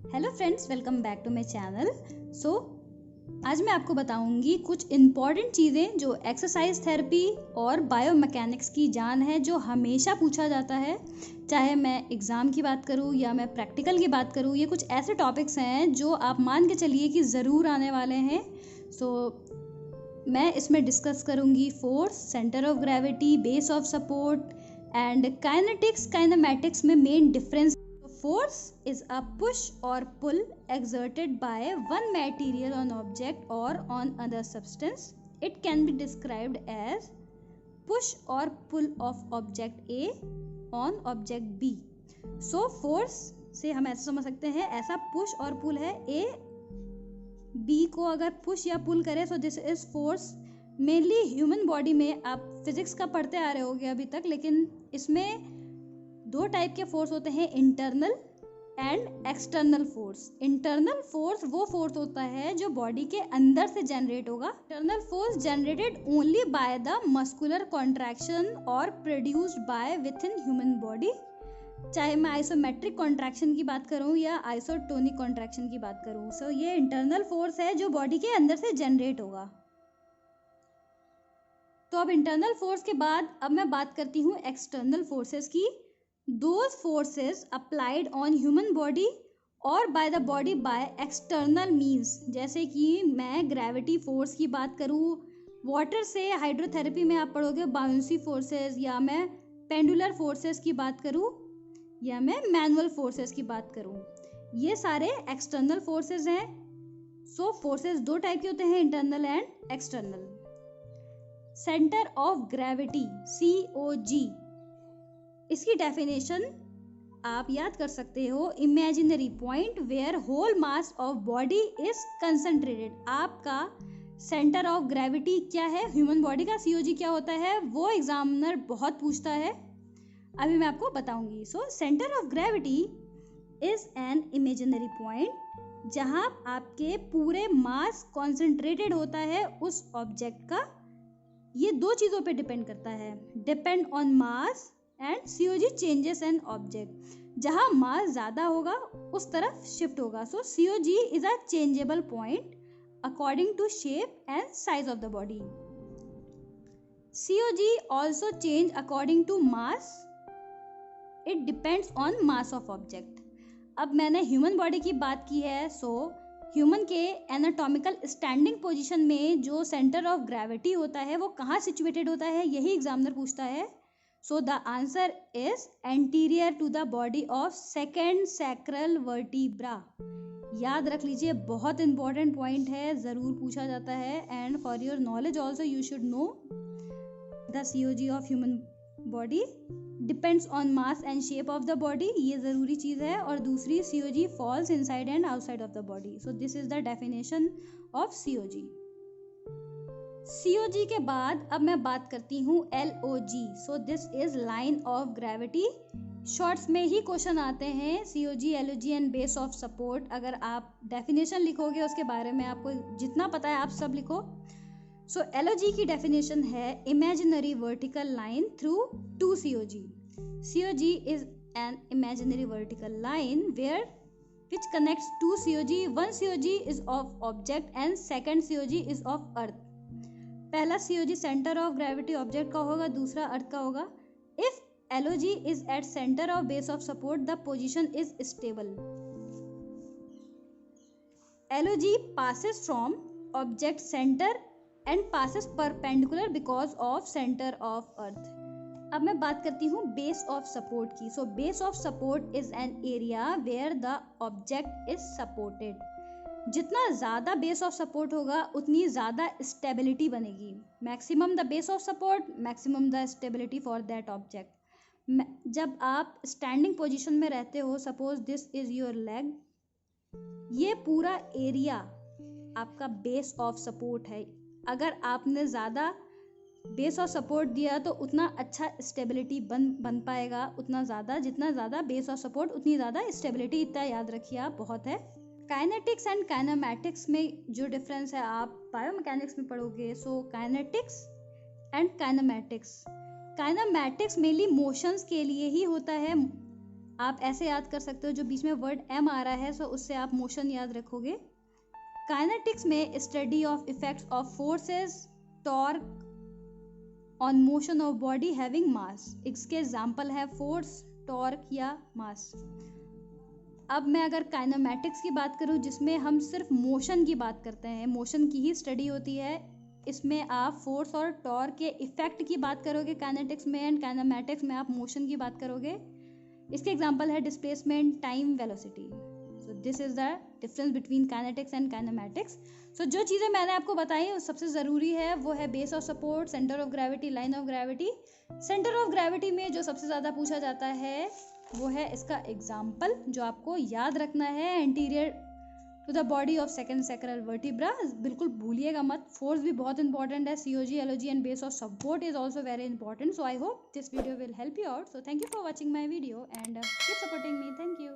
Hello friends, welcome back to my channel. आज मैं आपको बताऊंगी कुछ इम्पॉर्टेंट चीज़ें जो एक्सरसाइज थेरेपी और बायोमैकेनिक्स की जान है, जो हमेशा पूछा जाता है। चाहे मैं एग्ज़ाम की बात करूं या मैं प्रैक्टिकल की बात करूं, ये कुछ ऐसे टॉपिक्स हैं जो आप मान के चलिए कि ज़रूर आने वाले हैं। मैं इसमें डिस्कस करूंगी force, centre of gravity, base of support and kinetics, kinematics में main difference. Force is a push or pull exerted by one material on object or on other substance. It can be described as push or pull of object A on object B. So force से हम ऐसा समझ सकते हैं, ऐसा push और pull है, A B को अगर push या pull करे, so this is force. Mainly human body में आप फिजिक्स का पढ़ते आ रहे होगे अभी तक, लेकिन इसमें दो टाइप के फोर्स होते हैं, internal and external force. Internal force वो फोर्स होता है जो बॉडी के अंदर से जनरेट होगा। Internal force generated only by the muscular contraction और produced by within human body. चाहे मैं आइसोमेट्रिक कॉन्ट्रैक्शन की बात करूं या आइसोटोनिक कॉन्ट्रैक्शन की बात करूं, सो ये इंटरनल फोर्स है जो बॉडी के अंदर से जनरेट होगा। तो अब इंटरनल फोर्स के बाद अब मैं बात करती हूँ एक्सटर्नल फोर्सेस की। Those forces applied on human body or by the body by external means, जैसे कि मैं ग्रेविटी फोर्स की बात करूँ, वाटर से हाइड्रोथेरेपी में आप पढ़ोगे बाउंसी फोर्सेस, या मैं पेंडुलर फोर्सेस की बात करूँ, या मैं मैनुअल फोर्सेस की बात करूँ, ये सारे एक्सटर्नल फोर्सेस हैं। सो फोर्सेस दो टाइप के होते हैं, internal and external. Centre of gravity COG, इसकी डेफिनेशन आप याद कर सकते हो, imaginary point where whole mass of body is concentrated. आपका सेंटर ऑफ ग्रेविटी क्या है, ह्यूमन बॉडी का COG क्या होता है, वो एग्जामिनर बहुत पूछता है, अभी मैं आपको बताऊंगी। Centre of gravity is an imaginary point जहां आपके पूरे मास कॉन्सेंट्रेटेड होता है उस ऑब्जेक्ट का। ये दो चीजों पे डिपेंड करता है, depend on mass and COG changes an object. जहां मास ज्यादा होगा उस तरफ शिफ्ट होगा। So COG is a changeable point according to shape and size of the body. COG also change according to mass, it depends on mass of object. अब मैंने human body की बात की है, ह्यूमन के एनाटॉमिकल स्टैंडिंग पोजीशन में जो centre of gravity होता है वो कहाँ सिचुएटेड होता है, यही एग्जामिनर पूछता है। So the answer is anterior to the body of second sacral vertebra. याद रख लीजिए, बहुत इंपॉर्टेंट पॉइंट है, ज़रूर पूछा जाता है। And for your knowledge also you should know the COG of human body depends on mass and shape of the body, ये ज़रूरी चीज़ है। और दूसरी, COG falls inside and outside of the body. So this is the definition of COG। COG के बाद अब मैं बात करती हूँ LOG। So this is line of gravity. Shorts में ही क्वेश्चन आते हैं, COG, LOG and base of support. अगर आप डेफिनेशन लिखोगे उसके बारे में, आपको जितना पता है आप सब लिखो। सो LOG की डेफिनेशन है imaginary vertical line through to COG। COG is an imaginary vertical line where which connects two COG. One COG is of object and second COG is of earth. पहला COG centre of gravity object का होगा, दूसरा अर्थ का होगा। If LOG is at centre of base of support, the position is stable. LOG passes from object center and passes perpendicular because of center of earth. अब मैं बात करती हूँ बेस ऑफ सपोर्ट की। So base of support is an area where the object is supported. जितना ज़्यादा base of support होगा उतनी ज़्यादा स्टेबिलिटी बनेगी। Maximum the base of support, maximum the stability for that object. जब आप स्टैंडिंग पोजीशन में रहते हो, suppose this is your leg, ये पूरा एरिया आपका बेस ऑफ सपोर्ट है। अगर आपने ज़्यादा बेस ऑफ सपोर्ट दिया तो उतना अच्छा स्टेबिलिटी बन पाएगा, उतना ज़्यादा, जितना ज़्यादा बेस ऑफ सपोर्ट उतनी ज़्यादा स्टेबिलिटी। इतना याद रखिए आप, बहुत है। काइनेटिक्स एंड काइनेमैटिक्स में जो डिफरेंस है आप बायोमैकेनिक्स में पढ़ोगे। So kinetics and kinematics, kinematics mainly motions के लिए ही होता है, आप ऐसे याद कर सकते हो, जो बीच में वर्ड एम आ रहा है सो उससे आप मोशन याद रखोगे। काइनेटिक्स में study of effects of forces torque on motion of body having mass. इसके एग्जाम्पल है फोर्स, टॉर्क या मास। अब मैं अगर काइनेमैटिक्स की बात करूं, जिसमें हम सिर्फ मोशन की बात करते हैं, मोशन की ही स्टडी होती है, इसमें आप फोर्स और टॉर्क के इफेक्ट की बात करोगे काइनेटिक्स में, एंड काइनेमैटिक्स में आप मोशन की बात करोगे। इसके एग्जांपल है displacement, time, velocity. So this is the difference between kinetics and kinematics. So जो चीज़ें मैंने आपको बताई सबसे ज़रूरी है वो है base of support, centre of gravity, line of gravity. Centre of gravity में जो सबसे ज़्यादा पूछा जाता है वो है इसका एग्जाम्पल, जो आपको याद रखना है, anterior to the body of second sacral vertebra. बिल्कुल भूलिएगा मत। फोर्स भी बहुत इंपॉर्टेंट है, COG, LOG and base of support is also very important. So I hope this video will help you out. So thank you for watching my video and keep supporting me. Thank you.